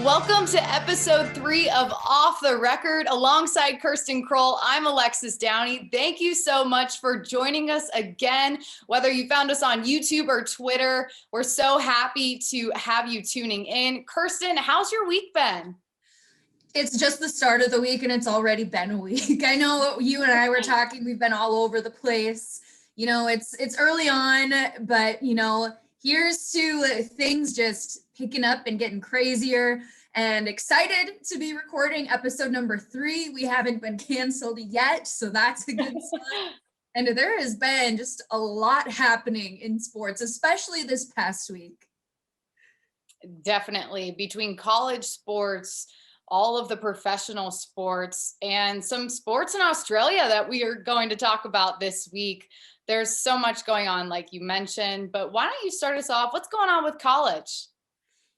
Welcome to episode 3 of Off the Record. Alongside Kirsten Kroll, I'm Alexis Downey. Thank you so much for joining us again. Whether you found us on YouTube or Twitter, we're so happy to have you tuning in. Kirsten, how's your week been? It's just the start of the week and it's already been a week. I know you and I were talking, we've been all over the place. You know, it's early on, but here's to things just picking up and getting crazier, and excited to be recording episode number 3. We haven't been canceled yet, so that's a good sign. And there has been just a lot happening in sports, especially this past week. Definitely. Between college sports, all of the professional sports, and some sports in Australia that we are going to talk about this week. There's so much going on, like you mentioned, but why don't you start us off? What's going on with college?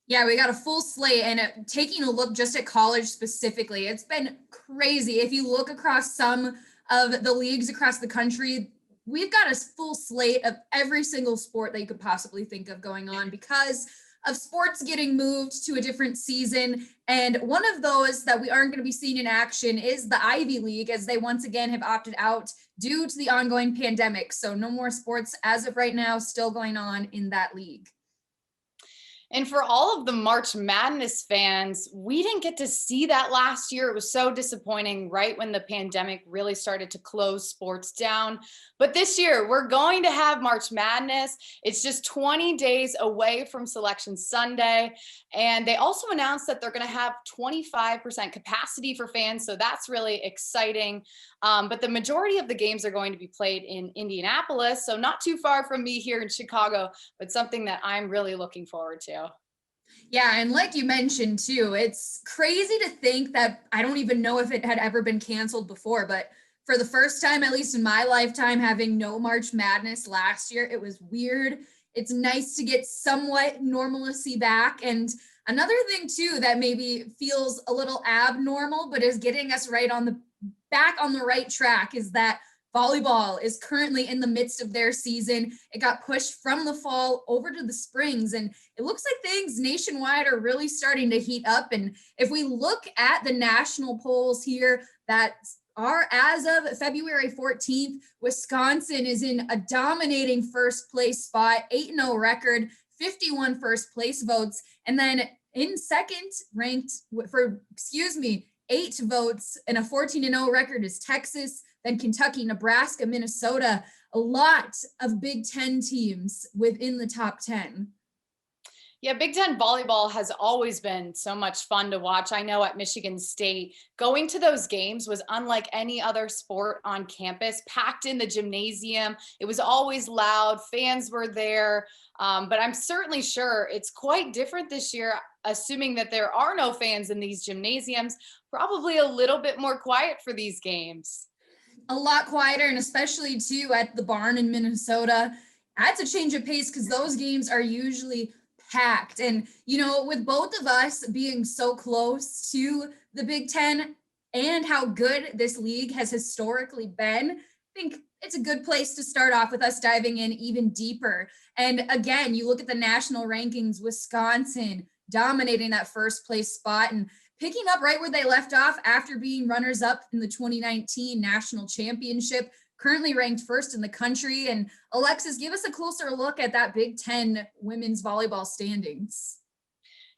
Yeah, we got a full slate, and taking a look just at college specifically, it's been crazy. If you look across some of the leagues across the country, we've got a full slate of every single sport that you could possibly think of going on because of sports getting moved to a different season. And one of those that we aren't going to be seeing in action is the Ivy League, as they once again have opted out due to the ongoing pandemic. So no more sports as of right now, still going on in that league. And for all of the March Madness fans, we didn't get to see that last year. It was so disappointing right when the pandemic really started to close sports down. But this year, we're going to have March Madness. It's just 20 days away from Selection Sunday. And they also announced that they're going to have 25% capacity for fans. So that's really exciting. But the majority of the games are going to be played in Indianapolis. So not too far from me here in Chicago, but something that I'm really looking forward to. Yeah, and like you mentioned too, it's crazy to think that I don't even know if it had ever been canceled before, but for the first time, at least in my lifetime, having no March Madness last year, it was weird. It's nice to get somewhat normalcy back. And another thing too that maybe feels a little abnormal, but is getting us right on the back on the right track, is that volleyball is currently in the midst of their season. It got pushed from the fall over to the springs, and it looks like things nationwide are really starting to heat up. And if we look at the national polls here that are as of February 14th, Wisconsin is in a dominating first place spot, 8-0 record, 51 first place votes. And then in second ranked for, 8 votes and a 14-0 record is Texas, then Kentucky, Nebraska, Minnesota, a lot of Big Ten teams within the top 10. Yeah, Big Ten volleyball has always been so much fun to watch. I know at Michigan State, going to those games was unlike any other sport on campus, packed in the gymnasium. It was always loud, fans were there, but I'm certainly sure it's quite different this year, assuming that there are no fans in these gymnasiums, probably a little bit more quiet for these games. A lot quieter, and especially too at the barn in Minnesota. That's a change of pace because those games are usually packed. And, with both of us being so close to the Big Ten and how good this league has historically been, I think it's a good place to start off with us diving in even deeper. And again, you look at the national rankings, Wisconsin dominating that first place spot and picking up right where they left off after being runners up in the 2019 national championship, currently ranked first in the country. And Alexis, give us a closer look at that Big Ten women's volleyball standings.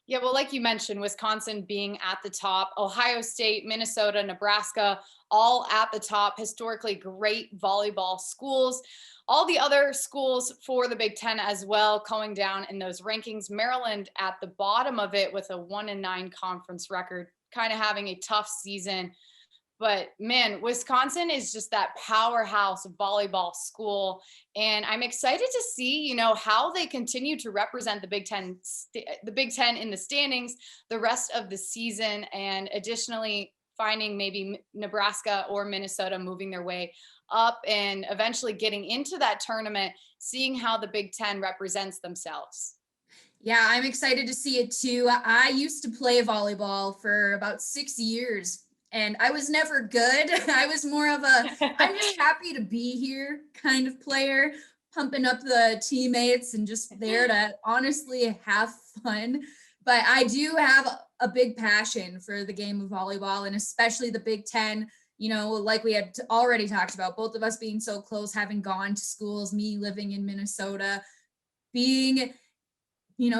Yeah, well, like you mentioned, Wisconsin being at the top, Ohio State, Minnesota, Nebraska, all at the top, historically great volleyball schools. All the other schools for the Big Ten as well going down in those rankings. Maryland at the bottom of it with a 1-9 conference record, kind of having a tough season. But man, Wisconsin is just that powerhouse volleyball school. And I'm excited to see, how they continue to represent the Big Ten in the standings the rest of the season. And additionally, finding maybe Nebraska or Minnesota moving their way up and eventually getting into that tournament, seeing how the Big Ten represents themselves. Yeah, I'm excited to see it too. I used to play volleyball for about 6 years and I was never good. I was more of I'm just happy to be here kind of player, pumping up the teammates and just there to honestly have fun. But I do have a big passion for the game of volleyball, and especially the Big Ten. You know, like we had already talked about, both of us being so close, having gone to schools, me living in Minnesota, being,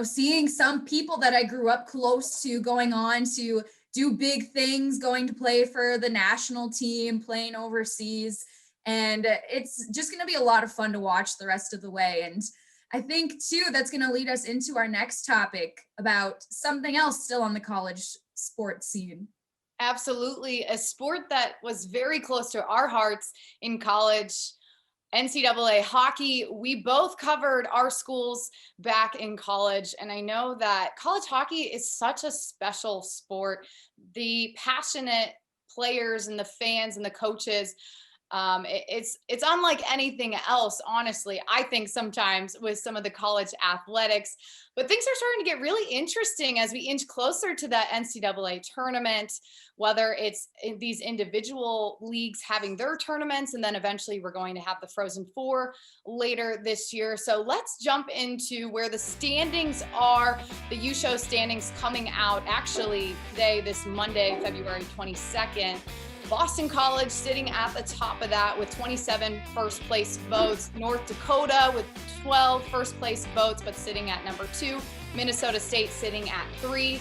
seeing some people that I grew up close to going on to do big things, going to play for the national team, playing overseas. And it's just going to be a lot of fun to watch the rest of the way. And I think, too, that's going to lead us into our next topic about something else still on the college sports scene. Absolutely. A sport that was very close to our hearts in college, NCAA hockey. We both covered our schools back in college. And I know that college hockey is such a special sport. The passionate players and the fans and the coaches, it's unlike anything else, honestly. I think sometimes with some of the college athletics, but things are starting to get really interesting as we inch closer to that NCAA tournament, whether it's in these individual leagues having their tournaments, and then eventually we're going to have the Frozen Four later this year. So let's jump into where the standings are. The U-Show standings coming out actually today, this Monday, February 22nd. Boston College sitting at the top of that with 27 first place votes. North Dakota with 12 first place votes, but sitting at number 2. Minnesota State sitting at 3.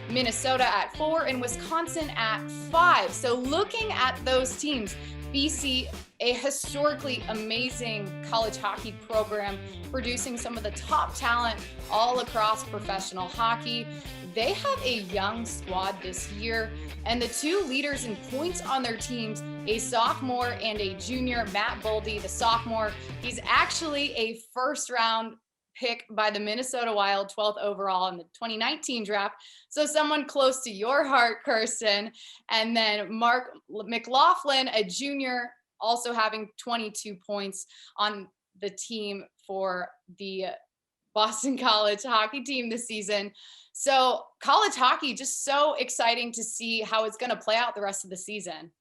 Minnesota at 4, and Wisconsin at 5. So looking at those teams, BC, a historically amazing college hockey program, producing some of the top talent all across professional hockey. They have a young squad this year, and the two leaders in points on their teams, a sophomore and a junior, Matt Boldy, the sophomore. He's actually a first-round pick by the Minnesota Wild, 12th overall in the 2019 draft. So someone close to your heart, Kirsten. And then Mark McLaughlin, a junior, also having 22 points on the team for the Boston College hockey team this season. So college hockey, just so exciting to see how it's going to play out the rest of the season.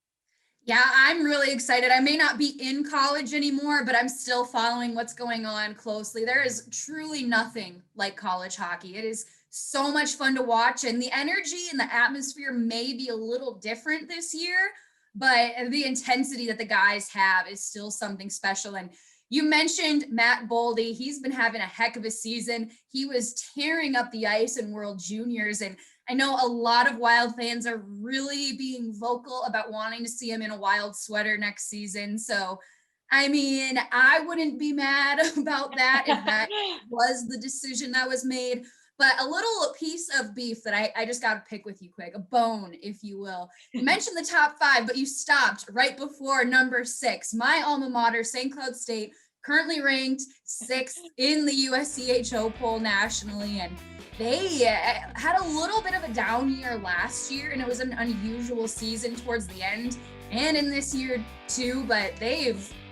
Yeah, I'm really excited. I may not be in college anymore, but I'm still following what's going on closely. There is truly nothing like college hockey. It is so much fun to watch, and the energy and the atmosphere may be a little different this year, but the intensity that the guys have is still something special. And you mentioned Matt Boldy. He's been having a heck of a season. He was tearing up the ice in World Juniors, and I know a lot of Wild fans are really being vocal about wanting to see him in a Wild sweater next season. So, I mean, I wouldn't be mad about that if that was the decision that was made. But a little piece of beef that I just got to pick with you quick, a bone, if you will. You mentioned the top 5, but you stopped right before number 6. My alma mater, St. Cloud State, currently ranked 6th in the USCHO poll nationally. And they had a little bit of a down year last year, and it was an unusual season towards the end and in this year too, but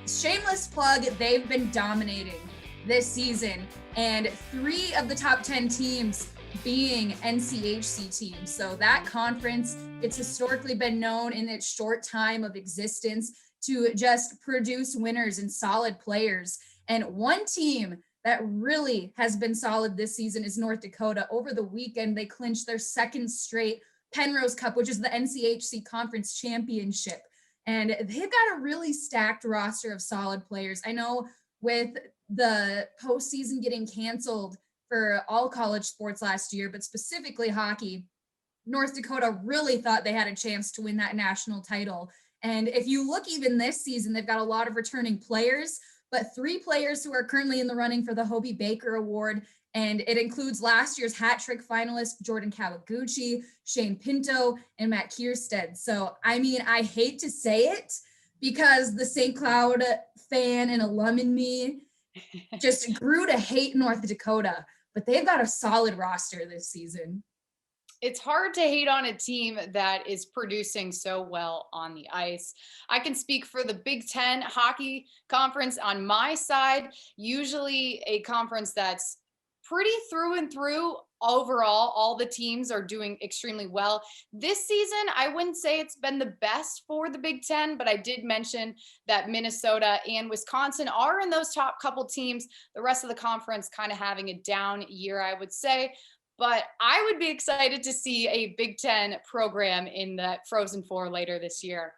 shameless plug, they've been dominating this season, and 3 of the top 10 teams being NCHC teams. So that conference, it's historically been known in its short time of existence to just produce winners and solid players. And one team that really has been solid this season is North Dakota. Over the weekend, they clinched their 2nd straight Penrose Cup, which is the NCHC Conference Championship. And they've got a really stacked roster of solid players. I know with the postseason getting canceled for all college sports last year, but specifically hockey, North Dakota really thought they had a chance to win that national title. And if you look even this season, they've got a lot of returning players, but 3 players who are currently in the running for the Hobie Baker Award. And it includes last year's hat trick finalist, Jordan Kawaguchi, Shane Pinto, and Matt Kierstead. So, I mean, I hate to say it because the St. Cloud fan and alum in me just grew to hate North Dakota, but they've got a solid roster this season. It's hard to hate on a team that is producing so well on the ice. I can speak for the Big Ten hockey conference on my side, usually a conference that's pretty through and through. Overall, all the teams are doing extremely well. This season, I wouldn't say it's been the best for the Big Ten, but I did mention that Minnesota and Wisconsin are in those top couple teams. The rest of the conference kind of having a down year, I would say. but I would be excited to see a Big Ten program in the Frozen Four later this year.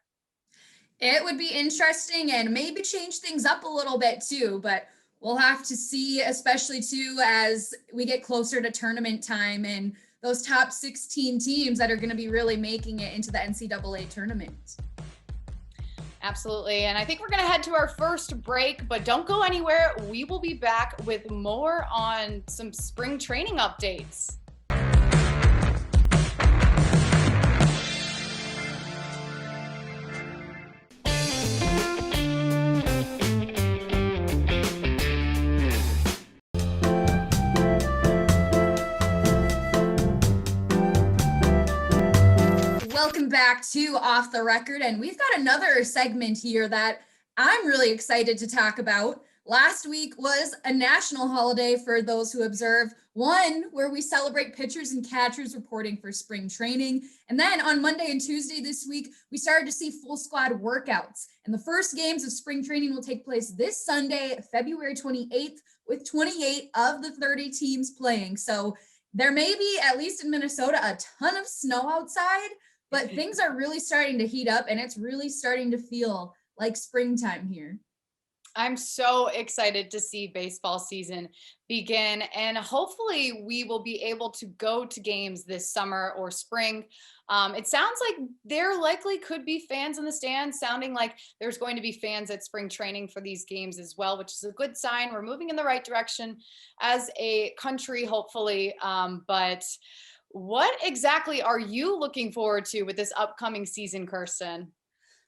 It would be interesting and maybe change things up a little bit too, but we'll have to see, especially too, as we get closer to tournament time and those top 16 teams that are going to be really making it into the NCAA tournament. Absolutely. And I think we're going to head to our first break, but don't go anywhere. We will be back with more on some spring training updates. Welcome back to Off the Record, and we've got another segment here that I'm really excited to talk about. Last week was a national holiday for those who observe, one where we celebrate pitchers and catchers reporting for spring training. And then on Monday and Tuesday this week, we started to see full squad workouts. And the first games of spring training will take place this Sunday, February 28th, with 28 of the 30 teams playing. So there may be, at least in Minnesota, a ton of snow outside, but things are really starting to heat up and it's really starting to feel like springtime here. I'm so excited to see baseball season begin, and hopefully we will be able to go to games this summer or spring. It sounds like there likely could be fans in the stands, sounding like there's going to be fans at spring training for these games as well, which is a good sign. We're moving in the right direction as a country, hopefully. But what exactly are you looking forward to with this upcoming season, Kirsten?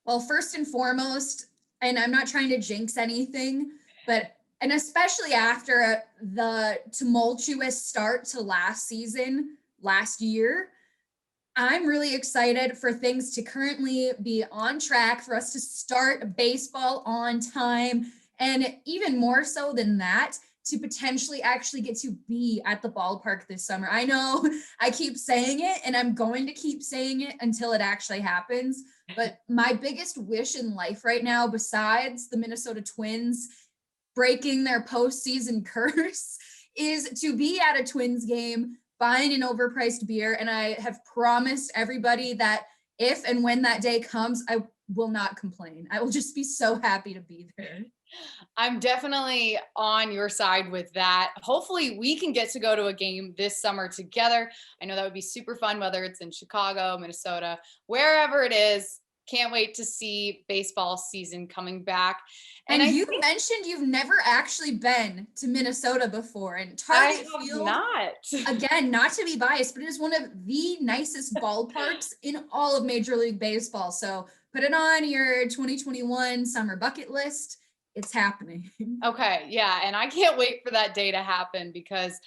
Well, first and foremost, and I'm not trying to jinx anything, and especially after the tumultuous start to last season, last year, I'm really excited for things to currently be on track, for us to start baseball on time, and even more so than that, to potentially actually get to be at the ballpark this summer. I know I keep saying it and I'm going to keep saying it until it actually happens. But my biggest wish in life right now, besides the Minnesota Twins breaking their postseason curse, is to be at a Twins game, buying an overpriced beer. And I have promised everybody that if and when that day comes, I will not complain. I will just be so happy to be there. I'm definitely on your side with that. Hopefully we can get to go to a game this summer together. I know that would be super fun, whether it's in Chicago, Minnesota, wherever it is. Can't wait to see baseball season coming back. And you mentioned you've never actually been to Minnesota before. And Target Field, not. Again, not to be biased, but it is one of the nicest ballparks in all of Major League Baseball. So put it on your 2021 summer bucket list. It's happening. Okay. Yeah. And I can't wait for that day to happen, because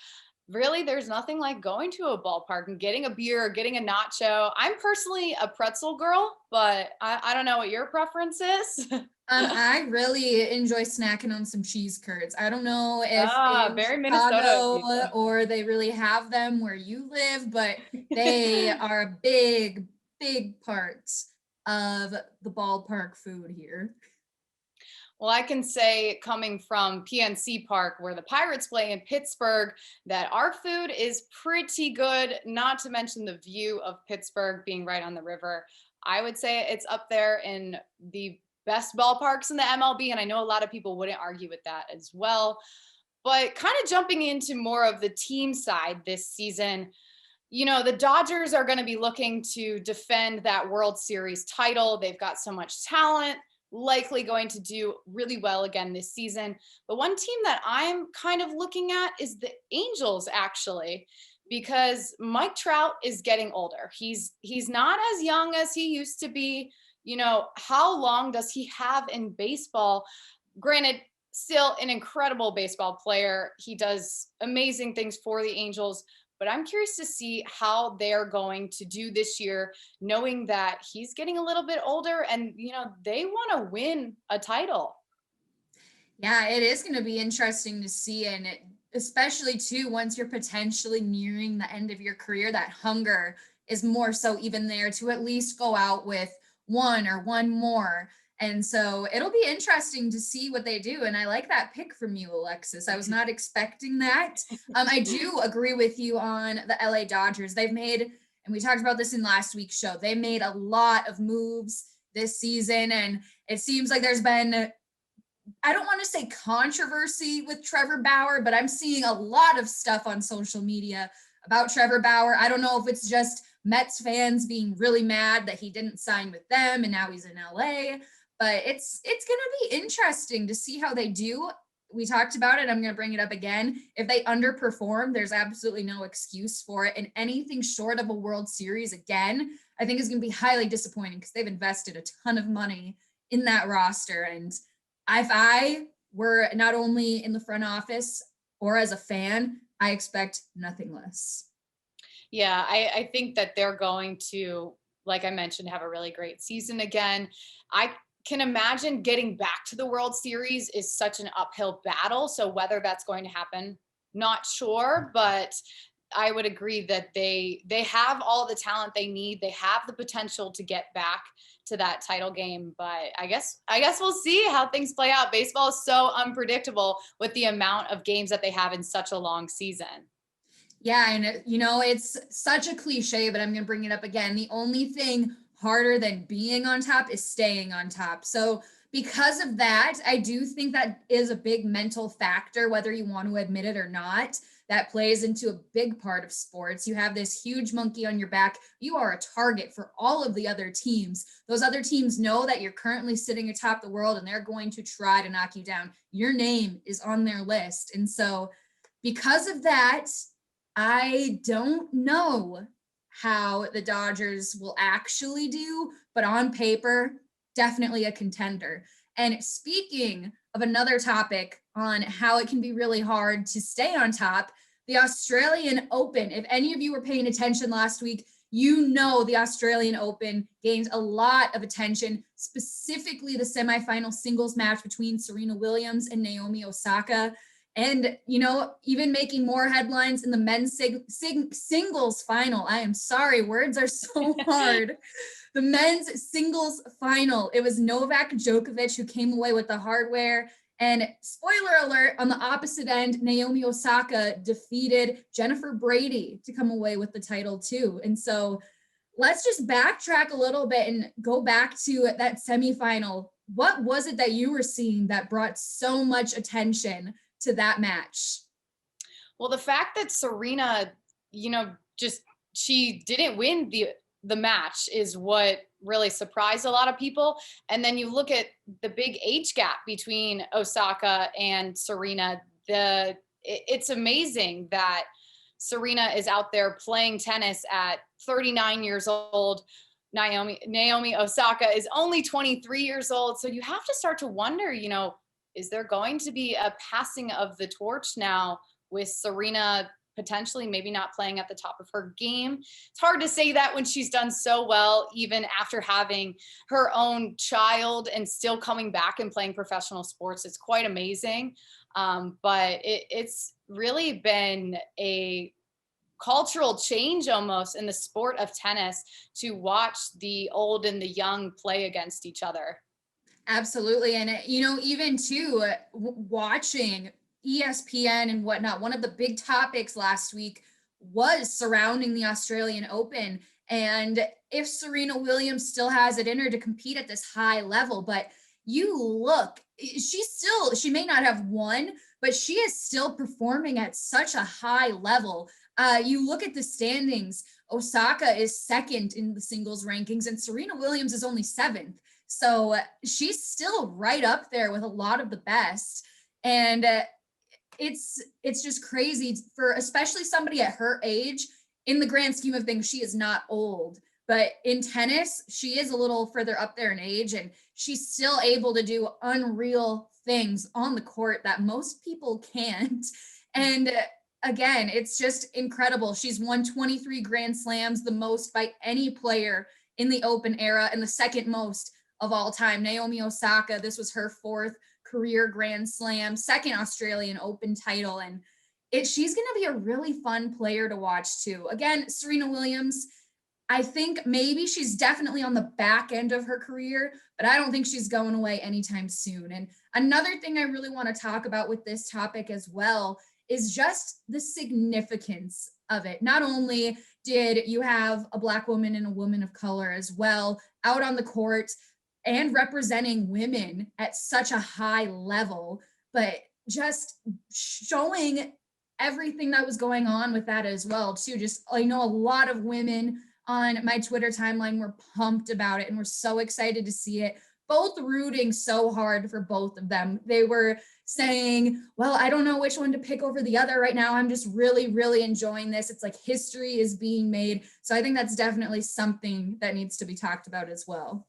really there's nothing like going to a ballpark and getting a beer or getting a nacho. I'm personally a pretzel girl, but I don't know what your preference is. I really enjoy snacking on some cheese curds. I don't know if in very Chicago Minnesota or they really have them where you live, but they are a big, big part of the ballpark food here. Well, I can say, coming from PNC Park, where the Pirates play in Pittsburgh, that our food is pretty good, not to mention the view of Pittsburgh being right on the river. I would say it's up there in the best ballparks in the MLB, and I know a lot of people wouldn't argue with that as well. But kind of jumping into more of the team side this season, the Dodgers are going to be looking to defend that World Series title. They've got so much talent, likely going to do really well again this season. But one team that I'm kind of looking at is the Angels, actually, because Mike Trout is getting older. He's not as young as he used to be. How long does he have in baseball? Granted, still an incredible baseball player. He does amazing things for the Angels, but I'm curious to see how they're going to do this year, knowing that he's getting a little bit older and, they want to win a title. Yeah, it is going to be interesting to see. And especially too, once you're potentially nearing the end of your career, that hunger is more so even there to at least go out with one or one more. And so it'll be interesting to see what they do. And I like that pick from you, Alexis. I was not expecting that. I do agree with you on the LA Dodgers. They've made, and we talked about this in last week's show, they made a lot of moves this season. And it seems like there's been, I don't want to say controversy with Trevor Bauer, but I'm seeing a lot of stuff on social media about Trevor Bauer. I don't know if it's just Mets fans being really mad that he didn't sign with them and now he's in LA, but it's going to be interesting to see how they do. We talked about it. I'm going to bring it up again. If they underperform, there's absolutely no excuse for it. And anything short of a World Series, again, I think is going to be highly disappointing because they've invested a ton of money in that roster. And if I were not only in the front office or as a fan, I expect nothing less. Yeah, I think that they're going to, like I mentioned, have a really great season again. I can imagine getting back to the World Series is such an uphill battle. So whether that's going to happen, not sure, but I would agree that they have all the talent they need. They have the potential to get back to that title game, but I guess we'll see how things play out. Baseball is so unpredictable with the amount of games that they have in such a long season. Yeah, and it's such a cliche, but I'm going to bring it up again. The only thing harder than being on top is staying on top. So because of that, I do think that is a big mental factor, whether you want to admit it or not. That plays into a big part of sports. You have this huge monkey on your back. You are a target for all of the other teams. Those other teams know that you're currently sitting atop the world and they're going to try to knock you down. Your name is on their list. And so because of that, I don't know how the Dodgers will actually do, but on paper, definitely a contender. And speaking of another topic on how it can be really hard to stay on top, the Australian Open. If any of you were paying attention last week, you know the Australian Open gained a lot of attention, specifically the semifinal singles match between Serena Williams and Naomi Osaka. And, even making more headlines in the men's singles final. I am sorry, words are so hard. The men's singles final. It was Novak Djokovic who came away with the hardware. And spoiler alert, on the opposite end, Naomi Osaka defeated Jennifer Brady to come away with the title too. And so let's just backtrack a little bit and go back to that semifinal. What was it that you were seeing that brought so much attention to that match? Well, the fact that Serena, she didn't win the match is what really surprised a lot of people. And then you look at the big age gap between Osaka and Serena. It's amazing that Serena is out there playing tennis at 39 years old. Naomi Osaka is only 23 years old. So you have to start to wonder, is there going to be a passing of the torch now with Serena potentially maybe not playing at the top of her game? It's hard to say that when she's done so well, even after having her own child and still coming back and playing professional sports. It's quite amazing. But it's really been a cultural change almost in the sport of tennis to watch the old and the young play against each other. Absolutely. And, even too, watching ESPN and whatnot, one of the big topics last week was surrounding the Australian Open. And if Serena Williams still has it in her to compete at this high level, but you look, she may not have won, but she is still performing at such a high level. You look at the standings, Osaka is second in the singles rankings and Serena Williams is only seventh. So she's still right up there with a lot of the best. And it's just crazy for especially somebody at her age. In the grand scheme of things, she is not old. But in tennis, she is a little further up there in age, and she's still able to do unreal things on the court that most people can't. And again, it's just incredible. She's won 23 Grand Slams, the most by any player in the Open era, and the second most of all time. Naomi Osaka, this was her fourth career Grand Slam, second Australian Open title. And she's going to be a really fun player to watch too. Again, Serena Williams, I think maybe she's definitely on the back end of her career, but I don't think she's going away anytime soon. And another thing I really want to talk about with this topic as well is just the significance of it. Not only did you have a Black woman and a woman of color as well out on the court and representing women at such a high level, but just showing everything that was going on with that as well too. Just, I know a lot of women on my Twitter timeline were pumped about it and were so excited to see it, both rooting so hard for both of them. They were saying, well, I don't know which one to pick over the other right now. I'm just really, really enjoying this. It's like history is being made. So I think that's definitely something that needs to be talked about as well.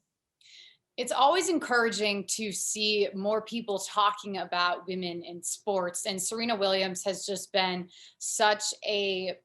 It's always encouraging to see more people talking about women in sports. And Serena Williams has just been such a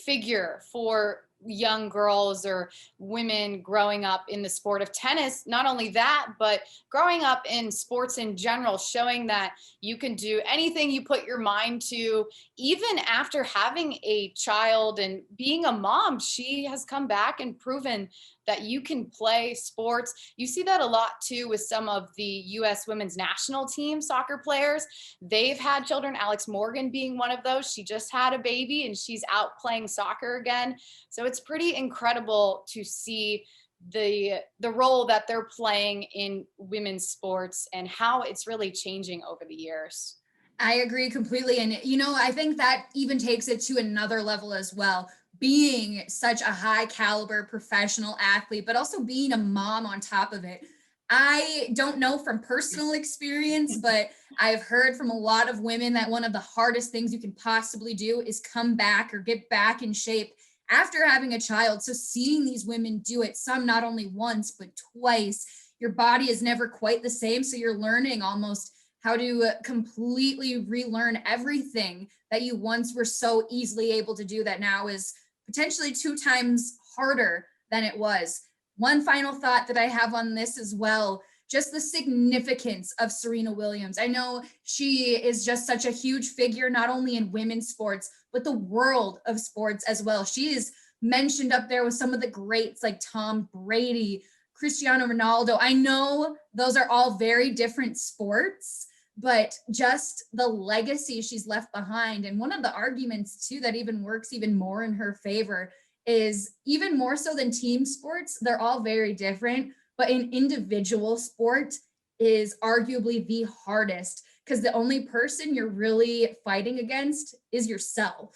figure for young girls or women growing up in the sport of tennis. Not only that, but growing up in sports in general, showing that you can do anything you put your mind to. Even after having a child and being a mom, she has come back and proven that you can play sports. You see that a lot too with some of the US women's national team soccer players. They've had children, Alex Morgan being one of those. She just had a baby and she's out playing soccer again. So it's pretty incredible to see the role that they're playing in women's sports and how it's really changing over the years. I agree completely. And, I think that even takes it to another level as well. Being such a high caliber professional athlete, but also being a mom on top of it. I don't know from personal experience, but I've heard from a lot of women that one of the hardest things you can possibly do is come back or get back in shape after having a child. So seeing these women do it, some not only once, but twice, your body is never quite the same. So you're learning almost how to completely relearn everything that you once were so easily able to do that now is potentially 2 times harder than it was. One final thought that I have on this as well, just the significance of Serena Williams. I know she is just such a huge figure, not only in women's sports, but the world of sports as well. She is mentioned up there with some of the greats like Tom Brady, Cristiano Ronaldo. I know those are all very different sports, but just the legacy she's left behind. And one of the arguments too that even works even more in her favor is, even more so than team sports, they're all very different, but an individual sport is arguably the hardest because the only person you're really fighting against is yourself.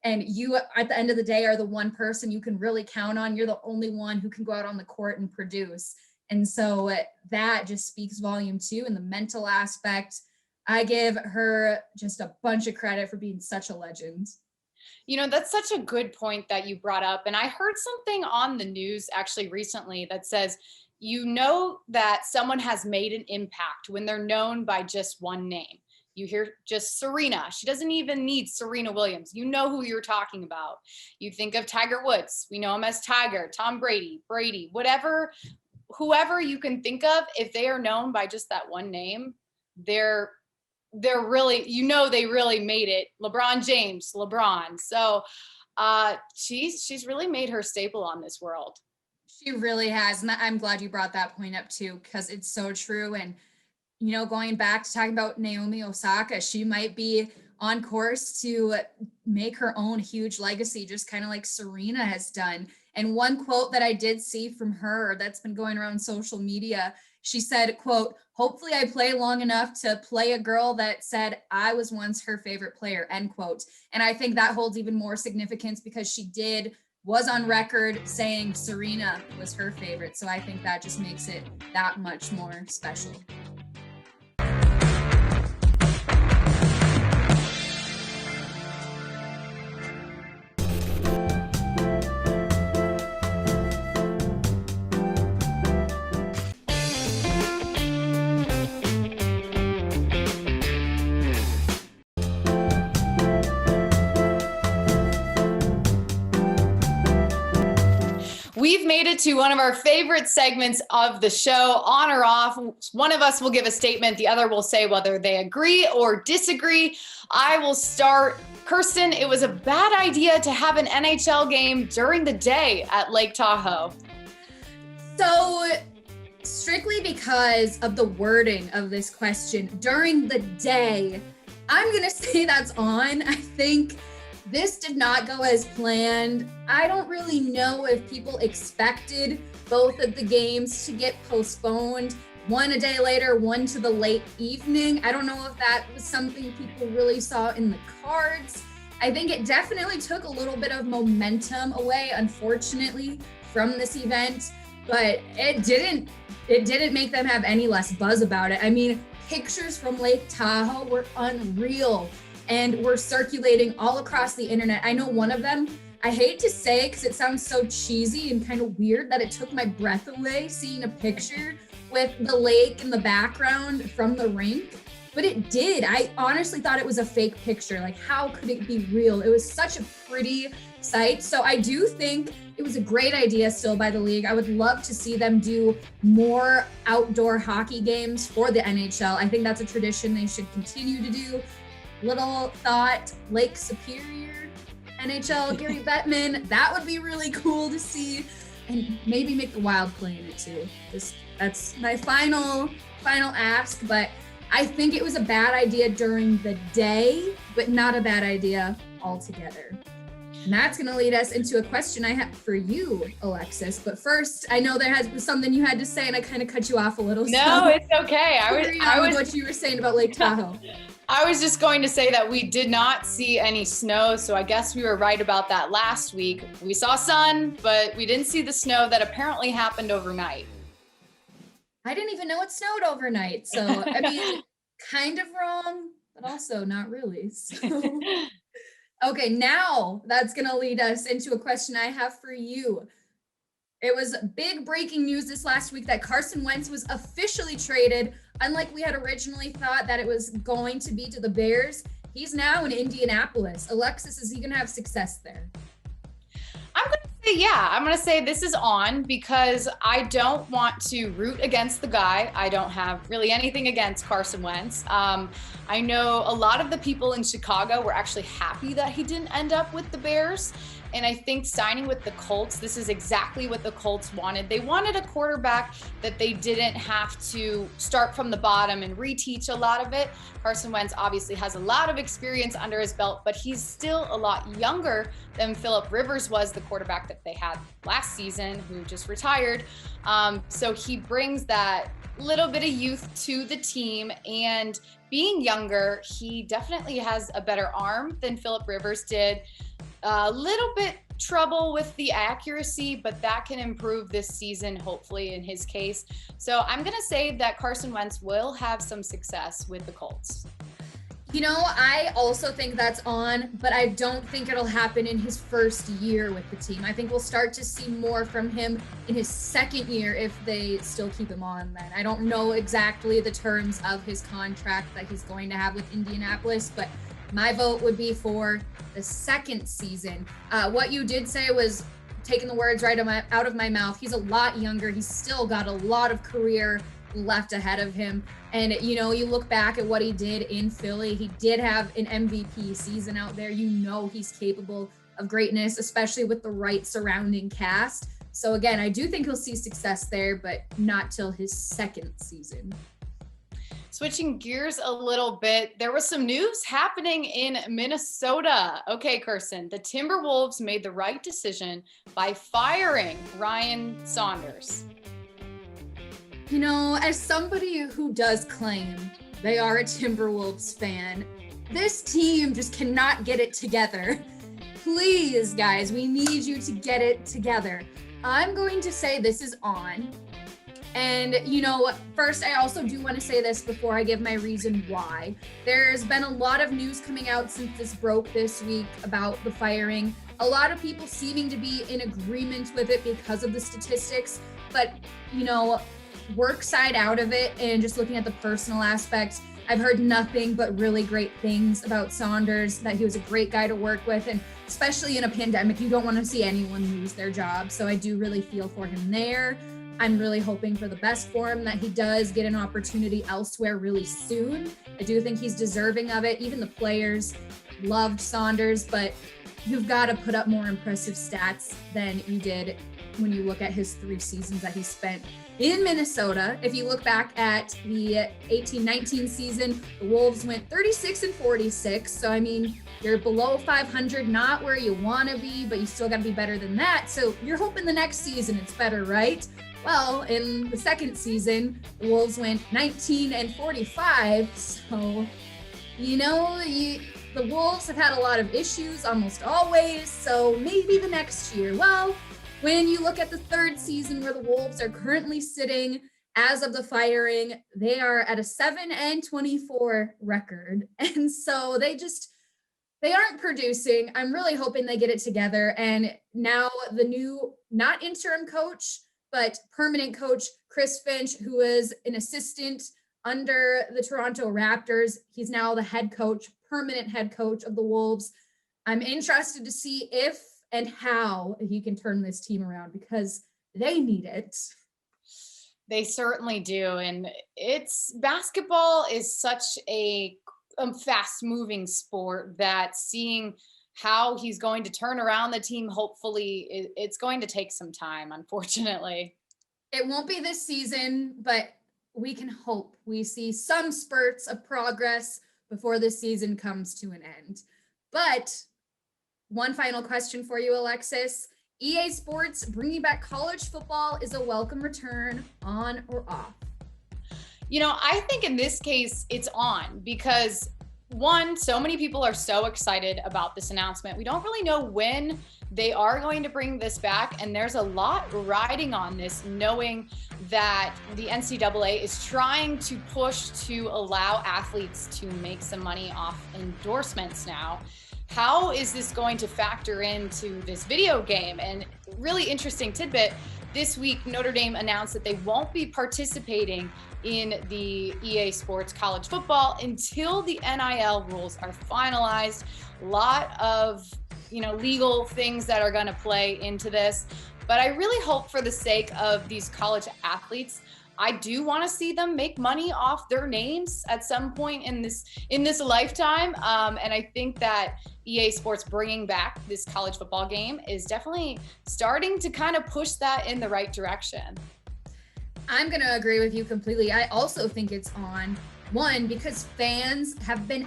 And you, at the end of the day, are the one person you can really count on. You're the only one who can go out on the court and produce. And so that just speaks volume too. And the mental aspect, I give her just a bunch of credit for being such a legend. That's such a good point that you brought up. And I heard something on the news actually recently that says, that someone has made an impact when they're known by just one name. You hear just Serena. She doesn't even need Serena Williams. You know who you're talking about. You think of Tiger Woods. We know him as Tiger, Tom Brady, whoever you can think of. If they are known by just that one name, they're really, they really made it. LeBron James, LeBron. So she's really made her staple on this world. She really has. And I'm glad you brought that point up too, because it's so true. And, going back to talking about Naomi Osaka, she might be on course to make her own huge legacy, just kind of like Serena has done. And one quote that I did see from her that's been going around social media, she said, quote, "Hopefully I play long enough to play a girl that said I was once her favorite player," end quote. And I think that holds even more significance because she was on record saying Serena was her favorite. So I think that just makes it that much more special. we've made it to one of our favorite segments of the show, on or off. One of us will give a statement. The other will say whether they agree or disagree. I will start. Kirsten, it was a bad idea to have an NHL game during the day at Lake Tahoe. So strictly because of the wording of this question, during the day, I'm going to say that's on. I think this did not go as planned. I don't really know if people expected both of the games to get postponed, one a day later, one to the late evening. I don't know if that was something people really saw in the cards. I think it definitely took a little bit of momentum away, unfortunately, from this event, but it didn't make them have any less buzz about it. I mean, pictures from Lake Tahoe were unreal and were circulating all across the internet. I know one of them, I hate to say because it sounds so cheesy and kind of weird that it took my breath away seeing a picture with the lake in the background from the rink, but it did. I honestly thought it was a fake picture. Like, how could it be real? It was such a pretty sight. So I do think it was a great idea still by the league. I would love to see them do more outdoor hockey games for the NHL. I think that's a tradition they should continue to do. Little thought, Lake Superior, NHL, Gary Bettman, that would be really cool to see. And maybe make the Wild play in it too. That's my final ask, but I think it was a bad idea during the day, but not a bad idea altogether. And that's going to lead us into a question I have for you, Alexis. But first, I know there was something you had to say, and I kind of cut you off a little. No, so it's okay. I was what you were saying about Lake Tahoe. I was just going to say that we did not see any snow, so I guess we were right about that last week. We saw sun, but we didn't see the snow that apparently happened overnight. I didn't even know it snowed overnight. So, I mean, kind of wrong, but also not really. So. Okay, now that's going to lead us into a question I have for you. It was big breaking news this last week that Carson Wentz was officially traded. Unlike we had originally thought that it was going to be to the Bears, he's now in Indianapolis. Alexis, is he going to have success there? I'm going to say, yeah, I'm going to say this is on because I don't want to root against the guy. I don't have really anything against Carson Wentz. I know a lot of the people in Chicago were actually happy that he didn't end up with the Bears. And I think signing with the Colts, this is exactly what the Colts wanted. They wanted a quarterback that they didn't have to start from the bottom and reteach a lot of it. Carson Wentz obviously has a lot of experience under his belt, but he's still a lot younger than Philip Rivers was, the quarterback that they had last season, who just retired. So he brings that little bit of youth to the team, and being younger, he definitely has a better arm than Philip Rivers did. A little bit trouble with the accuracy, but that can improve this season, hopefully, in his case. So I'm going to say that Carson Wentz will have some success with the Colts. You know, I also think that's on, but I don't think it'll happen in his first year with the team. I think we'll start to see more from him in his second year if they still keep him on then. I don't know exactly the terms of his contract that he's going to have with Indianapolis, but my vote would be for the second season. What you did say was taking the words right out of my mouth. He's a lot younger. He's still got a lot of career left ahead of him. And, you know, you look back at what he did in Philly. He did have an MVP season out there. You know he's capable of greatness, especially with the right surrounding cast. So, again, I do think he'll see success there, but not till his second season. Switching gears a little bit, there was some news happening in Minnesota. Okay, Kirsten, the Timberwolves made the right decision by firing Ryan Saunders. You know, as somebody who does claim they are a Timberwolves fan, this team just cannot get it together. Please, guys, we need you to get it together. I'm going to say this is on. And, you know, first, I also do want to say this before I give my reason why. There's been a lot of news coming out since this broke this week about the firing. A lot of people seeming to be in agreement with it because of the statistics. But, you know, work side out of it and just looking at the personal aspects, I've heard nothing but really great things about Saunders, that he was a great guy to work with. And especially in a pandemic, you don't want to see anyone lose their job. So I do really feel for him there. I'm really hoping for the best for him, that he does get an opportunity elsewhere really soon. I do think he's deserving of it. Even the players loved Saunders, but you've got to put up more impressive stats than you did when you look at his 3 seasons that he spent in Minnesota. If you look back at the 18-19 season, the Wolves went 36-46. So, I mean, you're below 500, not where you want to be, but you still got to be better than that. So you're hoping the next season it's better, right? Well, in the second season, the Wolves went 19-45. So, the Wolves have had a lot of issues almost always. So maybe the next year. Well, when you look at the third season where the Wolves are currently sitting as of the firing, they are at a 7-24 record. And so they aren't producing. I'm really hoping they get it together. And now the new, not interim coach, but permanent coach, Chris Finch, who is an assistant under the Toronto Raptors. He's now the head coach, permanent head coach of the Wolves. I'm interested to see if and how he can turn this team around, because they need it. They certainly do. And basketball is such a fast moving sport that seeing how he's going to turn around the team, hopefully it's going to take some time, unfortunately. It won't be this season, but we can hope we see some spurts of progress before this season comes to an end. But one final question for you, Alexis. EA Sports bringing back college football is a welcome return, on or off? I think in this case, it's on, because one, so many people are so excited about this announcement. We don't really know when they are going to bring this back. And there's a lot riding on this, knowing that the NCAA is trying to push to allow athletes to make some money off endorsements now. How is this going to factor into this video game? And really interesting tidbit, this week, Notre Dame announced that they won't be participating in the EA Sports college football until the NIL rules are finalized. A lot of, legal things that are going to play into this. But I really hope, for the sake of these college athletes, I do want to see them make money off their names at some point in this lifetime. And I think that EA Sports bringing back this college football game is definitely starting to kind of push that in the right direction. I'm going to agree with you completely. I also think it's on. One, because fans have been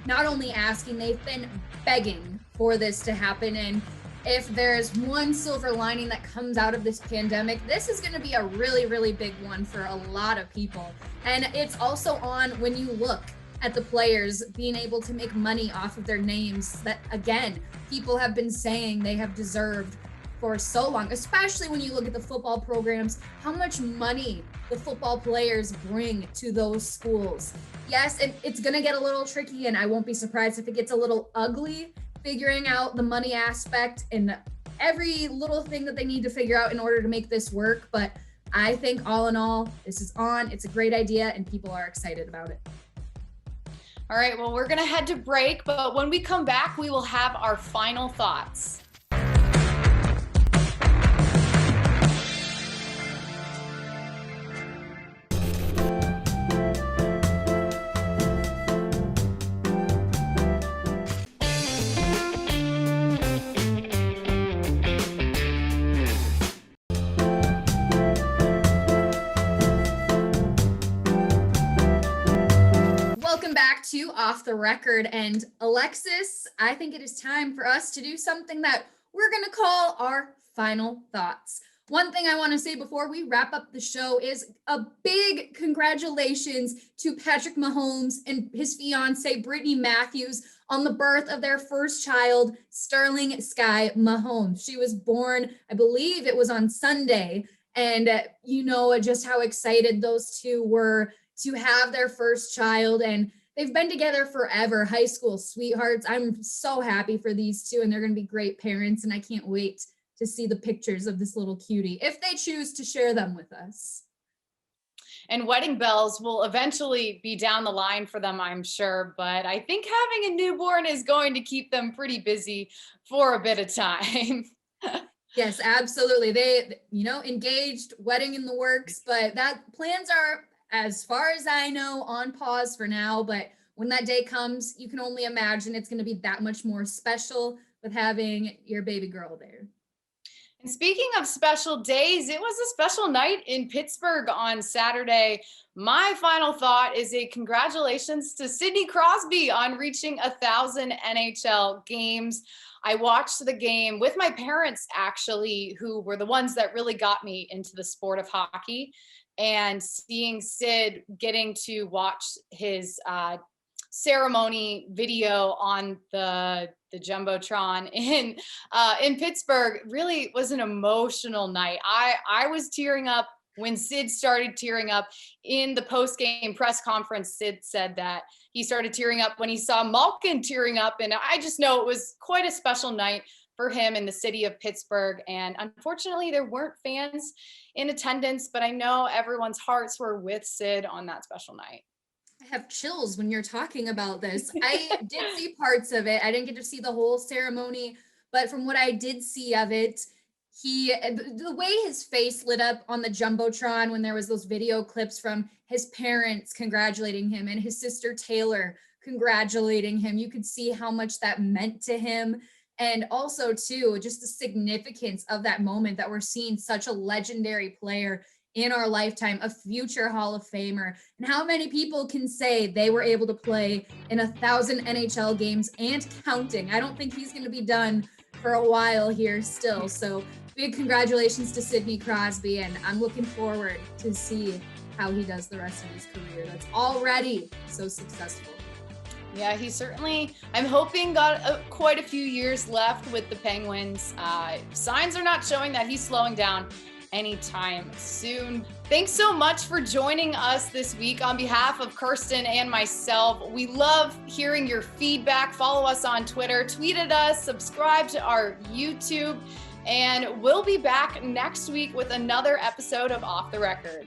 not only asking, they've been begging for this to happen. And if there's one silver lining that comes out of this pandemic, this is going to be a really, really big one for a lot of people. And it's also on when you look at the players being able to make money off of their names that, again, people have been saying they have deserved for so long, especially when you look at the football programs, how much money the football players bring to those schools. Yes, and it's going to get a little tricky, and I won't be surprised if it gets a little ugly, figuring out the money aspect and every little thing that they need to figure out in order to make this work. But I think all in all, this is on. It's a great idea, and people are excited about it. All right, well, we're going to head to break, but when we come back, we will have our final thoughts. To Off the Record. And Alexis, I think it is time for us to do something that we're going to call our final thoughts. One thing I want to say before we wrap up the show is a big congratulations to Patrick Mahomes and his fiance, Brittany Matthews, on the birth of their first child, Sterling Sky Mahomes. She was born, I believe it was on Sunday. And just how excited those two were to have their first child. And they've been together forever, high school sweethearts. I'm so happy for these two, and they're going to be great parents, and I can't wait to see the pictures of this little cutie if they choose to share them with us. and wedding bells will eventually be down the line for them, I'm sure. But I think having a newborn is going to keep them pretty busy for a bit of time. Yes, absolutely. They, engaged, wedding in the works, but that plans are, as far as I know, on pause for now. But when that day comes, you can only imagine it's going to be that much more special with having your baby girl there. And speaking of special days, it was a special night in Pittsburgh on Saturday. My final thought is a congratulations to Sidney Crosby on reaching 1,000 NHL games. I watched the game with my parents, actually, who were the ones that really got me into the sport of hockey. And seeing Sid getting to watch his ceremony video on the jumbotron in Pittsburgh really was an emotional night. I was tearing up when Sid started tearing up in the post game press conference. Sid said that he started tearing up when he saw Malkin tearing up, and I just know it was quite a special night for him in the city of Pittsburgh. And unfortunately, there weren't fans in attendance, but I know everyone's hearts were with Sid on that special night. I have chills when you're talking about this. I did see parts of it. I didn't get to see the whole ceremony, but from what I did see of it, the way his face lit up on the jumbotron when there was those video clips from his parents congratulating him and his sister Taylor congratulating him, you could see how much that meant to him. And also too, just the significance of that moment, that we're seeing such a legendary player in our lifetime, a future Hall of Famer. And how many people can say they were able to play in 1,000 NHL games and counting? I don't think he's going to be done for a while here still. So big congratulations to Sidney Crosby, and I'm looking forward to see how he does the rest of his career. That's already so successful. Yeah, he certainly, I'm hoping, got quite a few years left with the Penguins. Signs are not showing that he's slowing down anytime soon. Thanks so much for joining us this week. On behalf of Kirsten and myself, we love hearing your feedback. Follow us on Twitter, tweet at us, subscribe to our YouTube, and we'll be back next week with another episode of Off the Record.